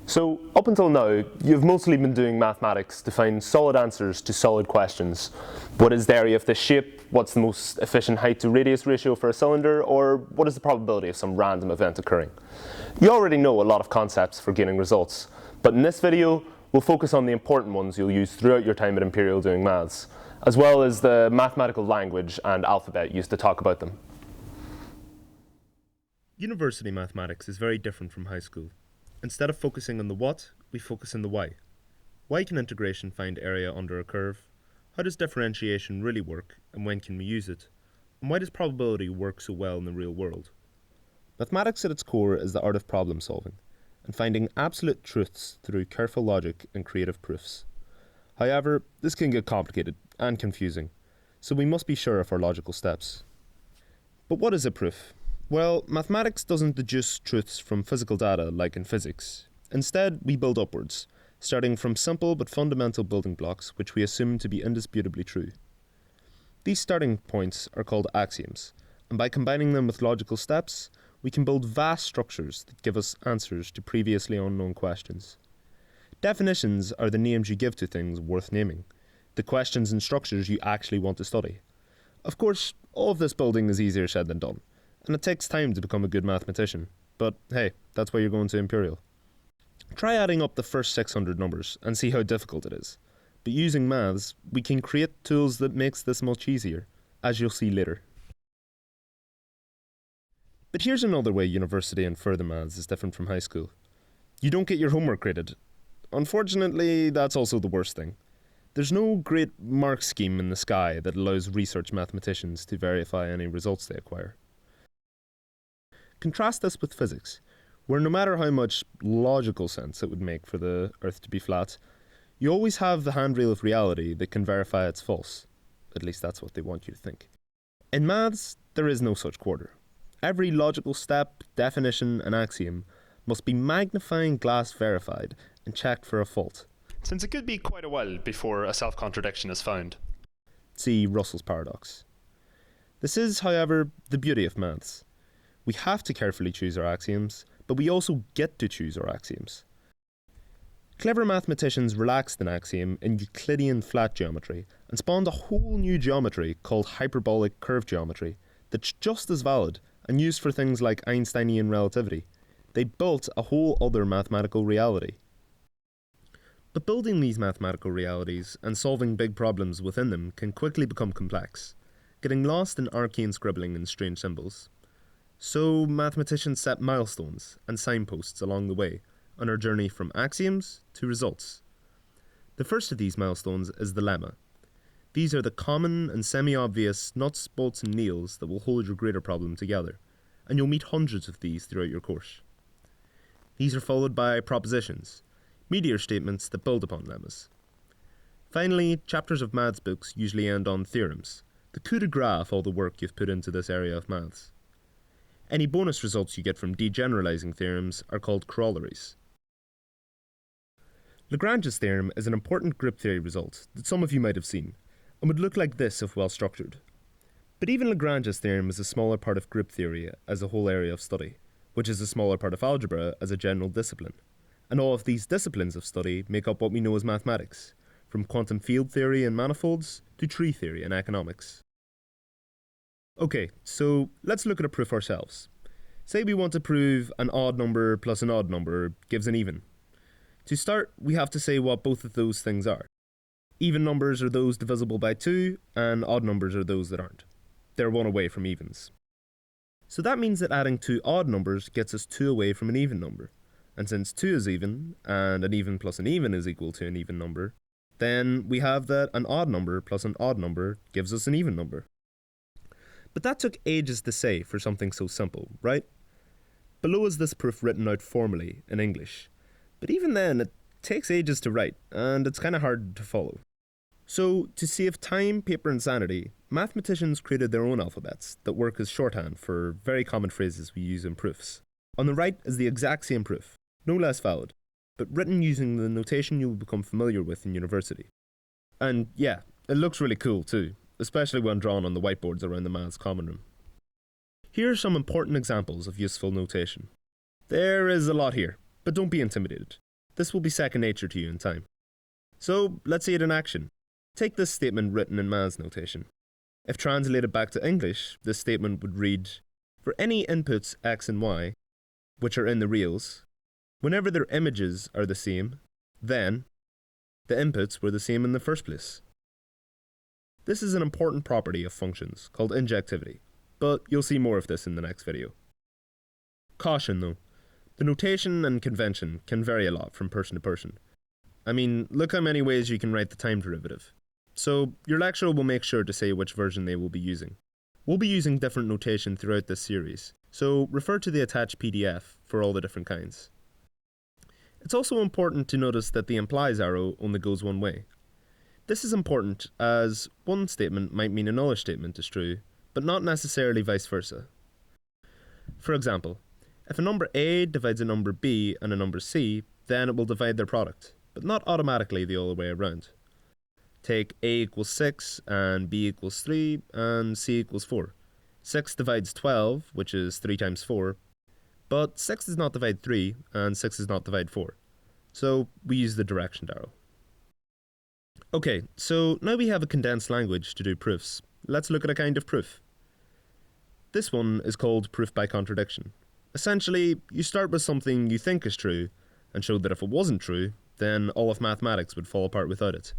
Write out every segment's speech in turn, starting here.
So, up until now, you've mostly been doing mathematics to find solid answers to solid questions. What is the area of the shape? What's the most efficient height to radius ratio for a cylinder? Or what is the probability of some random event occurring? You already know a lot of concepts for gaining results, but in this video, we'll focus on the important ones you'll use throughout your time at Imperial doing maths, as well as the mathematical language and alphabet used to talk about them. University mathematics is very different from high school. Instead of focusing on the what, we focus on the why. Why can integration find area under a curve? How does differentiation really work, and when can we use it? And why does probability work so well in the real world? Mathematics at its core is the art of problem solving, and finding absolute truths through careful logic and creative proofs. However, this can get complicated and confusing, so we must be sure of our logical steps. But what is a proof? Well, mathematics doesn't deduce truths from physical data like in physics. Instead, we build upwards, starting from simple but fundamental building blocks which we assume to be indisputably true. These starting points are called axioms, and by combining them with logical steps, we can build vast structures that give us answers to previously unknown questions. Definitions are the names you give to things worth naming, the questions and structures you actually want to study. Of course, all of this building is easier said than done, and it takes time to become a good mathematician. But hey, that's why you're going to Imperial. Try adding up the first 600 numbers and see how difficult it is. But using maths, we can create tools that makes this much easier, as you'll see later. But here's another way university and further maths is different from high school. You don't get your homework graded. Unfortunately, that's also the worst thing. There's no great mark scheme in the sky that allows research mathematicians to verify any results they acquire. Contrast this with physics, where no matter how much logical sense it would make for the Earth to be flat, you always have the handrail of reality that can verify it's false. At least that's what they want you to think. In maths, there is no such quarter. Every logical step, definition, and axiom must be magnifying glass verified and checked for a fault, since it could be quite a while before a self-contradiction is found. See Russell's paradox. This is, however, the beauty of maths. We have to carefully choose our axioms, but we also get to choose our axioms. Clever mathematicians relaxed an axiom in Euclidean flat geometry and spawned a whole new geometry called hyperbolic curve geometry that's just as valid and used for things like Einsteinian relativity. They built a whole other mathematical reality. But building these mathematical realities and solving big problems within them can quickly become complex, getting lost in arcane scribbling and strange symbols. So mathematicians set milestones and signposts along the way on our journey from axioms to results. The first of these milestones is the lemma. These are the common and semi-obvious nuts, bolts and nails that will hold your greater problem together, and you'll meet hundreds of these throughout your course. These are followed by propositions, meteor statements that build upon lemmas. Finally, chapters of maths books usually end on theorems, the coup de grace of all the work you've put into this area of maths. Any bonus results you get from degeneralizing theorems are called corollaries. Lagrange's theorem is an important group theory result that some of you might have seen, and would look like this if well structured. But even Lagrange's theorem is a smaller part of group theory as a whole area of study, which is a smaller part of algebra as a general discipline. And all of these disciplines of study make up what we know as mathematics, from quantum field theory and manifolds to tree theory and economics. Okay, so let's look at a proof ourselves. Say we want to prove an odd number plus an odd number gives an even. To start, we have to say what both of those things are. Even numbers are those divisible by 2, and odd numbers are those that aren't. They're one away from evens. So that means that adding two odd numbers gets us 2 away from an even number. And since 2 is even, and an even plus an even is equal to an even number, then we have that an odd number plus an odd number gives us an even number. But that took ages to say for something so simple, right? Below is this proof written out formally in English. But even then, it takes ages to write, and it's kind of hard to follow. So, to save time, paper and sanity, mathematicians created their own alphabets that work as shorthand for very common phrases we use in proofs. On the right is the exact same proof, no less valid, but written using the notation you will become familiar with in university. And yeah, it looks really cool too, especially when drawn on the whiteboards around the maths common room. Here are some important examples of useful notation. There is a lot here, but don't be intimidated. this will be second nature to you in time. So let's see it in action. Take this statement written in Ma's notation. If translated back to English, this statement would read, for any inputs x and y, which are in the reals, whenever their images are the same, then the inputs were the same in the first place. This is an important property of functions called injectivity, but you'll see more of this in the next video. Caution though, the notation and convention can vary a lot from person to person. I mean, look how many ways you can write the time derivative. So your lecturer will make sure to say which version they will be using. We'll be using different notation throughout this series, so refer to the attached PDF for all the different kinds. It's also important to notice that the implies arrow only goes one way. This is important as one statement might mean another statement is true, but not necessarily vice versa. For example, if a number A divides a number B and a number C, then it will divide their product, but not automatically the other way around. Take A equals 6 and B equals 3 and C equals 4. 6 divides 12, which is 3 times 4, but 6 does not divide 3 and 6 does not divide 4. So we use the direction arrow. Okay, so now we have a condensed language to do proofs. Let's look at a kind of proof. This one is called proof by contradiction. Essentially, you start with something you think is true and show that if it wasn't true, then all of mathematics would fall apart without it.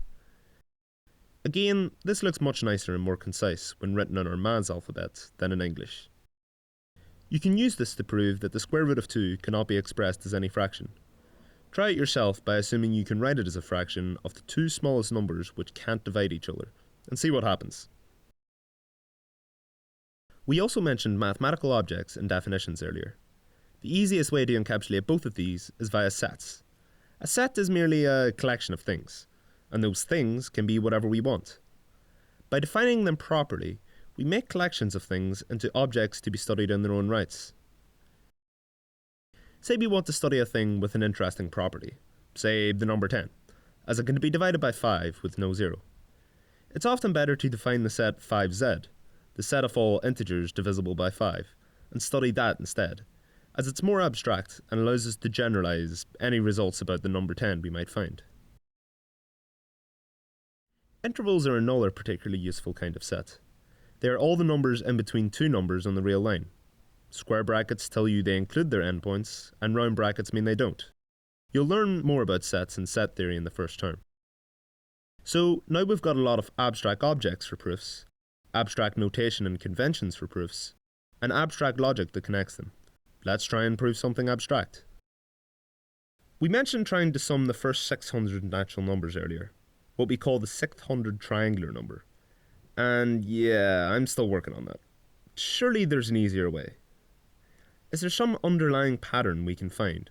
Again, this looks much nicer and more concise when written in our man's alphabet than in English. You can use this to prove that the square root of 2 cannot be expressed as any fraction. Try it yourself by assuming you can write it as a fraction of the two smallest numbers which can't divide each other, and see what happens. We also mentioned mathematical objects and definitions earlier. The easiest way to encapsulate both of these is via sets. A set is merely a collection of things, and those things can be whatever we want. By defining them properly, we make collections of things into objects to be studied in their own rights. Say we want to study a thing with an interesting property, say the number 10, as it can be divided by 5 with no 0. It's often better to define the set 5z, the set of all integers divisible by 5, and study that instead, as it's more abstract and allows us to generalize any results about the number 10 we might find. Intervals are another particularly useful kind of set. They are all the numbers in between two numbers on the real line. Square brackets tell you they include their endpoints, and round brackets mean they don't. You'll learn more about sets and set theory in the first term. So now we've got a lot of abstract objects for proofs, abstract notation and conventions for proofs, and abstract logic that connects them. Let's try and prove something abstract. We mentioned trying to sum the first 600 natural numbers earlier, what we call the 600 triangular number. And yeah, I'm still working on that. Surely there's an easier way. Is there some underlying pattern we can find?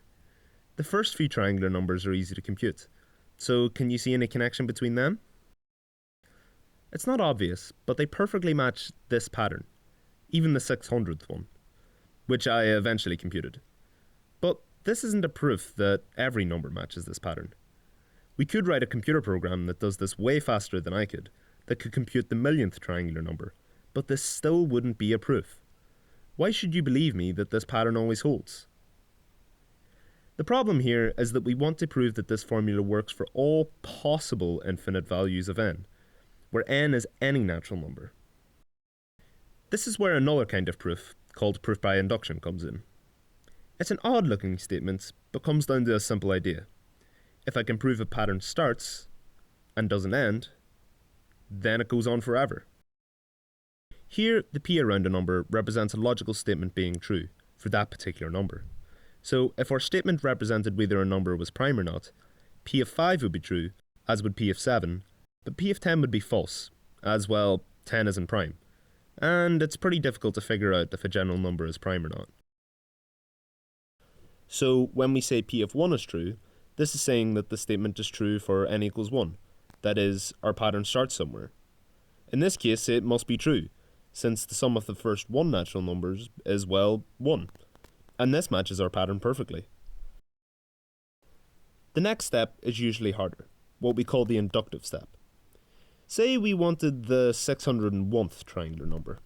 The first few triangular numbers are easy to compute, so can you see any connection between them? It's not obvious, but they perfectly match this pattern, even the 600th one, which I eventually computed. But this isn't a proof that every number matches this pattern. We could write a computer program that does this way faster than I could, that could compute the millionth triangular number, but this still wouldn't be a proof. Why should you believe me that this pattern always holds? The problem here is that we want to prove that this formula works for all possible infinite values of n, where n is any natural number. This is where another kind of proof, called proof by induction, comes in. It's an odd-looking statement, but comes down to a simple idea. If I can prove a pattern starts and doesn't end, then it goes on forever. Here, the p around a number represents a logical statement being true for that particular number. So if our statement represented whether a number was prime or not, p of 5 would be true, as would p of 7, but p of 10 would be false, as well 10 isn't prime, and it's pretty difficult to figure out if a general number is prime or not. So when we say p of 1 is true, this is saying that the statement is true for n equals 1, that is, our pattern starts somewhere. In this case, it must be true, since the sum of the first 1 natural numbers is, well, 1, and this matches our pattern perfectly. The next step is usually harder, what we call the inductive step. Say we wanted the 601th triangular number.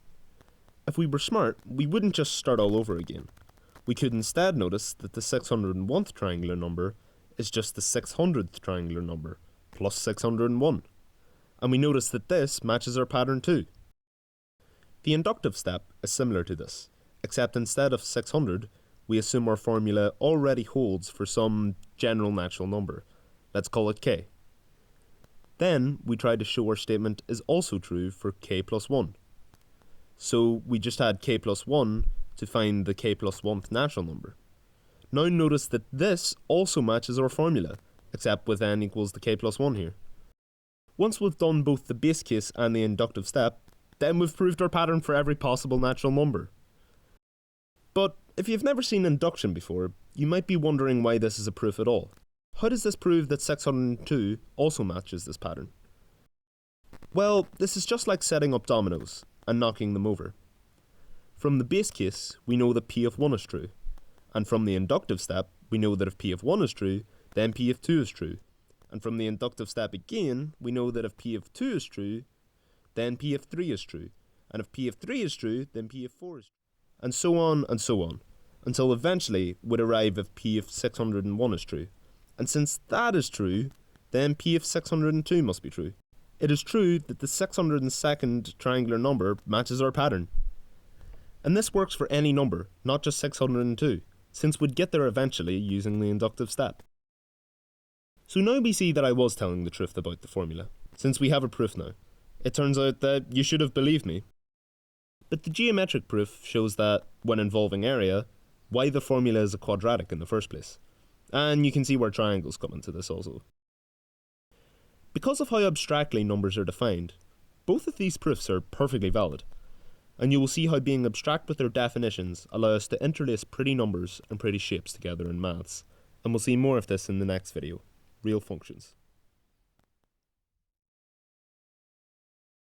If we were smart, we wouldn't just start all over again. We could instead notice that the 601th triangular number is just the 600th triangular number plus 601. And we notice that this matches our pattern too. The inductive step is similar to this, except instead of 600, we assume our formula already holds for some general natural number. Let's call it k. Then we try to show our statement is also true for k plus 1. So we just add k plus 1 to find the k plus 1th natural number. Now notice that this also matches our formula, except with n equals the k plus 1 here. Once we've done both the base case and the inductive step, then we've proved our pattern for every possible natural number. But if you've never seen induction before, you might be wondering why this is a proof at all. How does this prove that 602 also matches this pattern? Well, this is just like setting up dominoes and knocking them over. From the base case, we know that p of 1 is true, and from the inductive step, we know that if p of 1 is true, then p of 2 is true, and from the inductive step again, we know that if p of 2 is true, then p of 3 is true, and if p of 3 is true, then p of 4 is true, and so on, until eventually we'd arrive if p of 601 is true. And since that is true, then p of 602 must be true. It is true that the 602nd triangular number matches our pattern. And this works for any number, not just 602, since we'd get there eventually using the inductive step. So now we see that I was telling the truth about the formula, since we have a proof now. It turns out that you should have believed me. But the geometric proof shows that, when involving area, why the formula is a quadratic in the first place. And you can see where triangles come into this also. Because of how abstractly numbers are defined, both of these proofs are perfectly valid, and you will see how being abstract with their definitions allow us to interlace pretty numbers and pretty shapes together in maths, and we'll see more of this in the next video, real functions.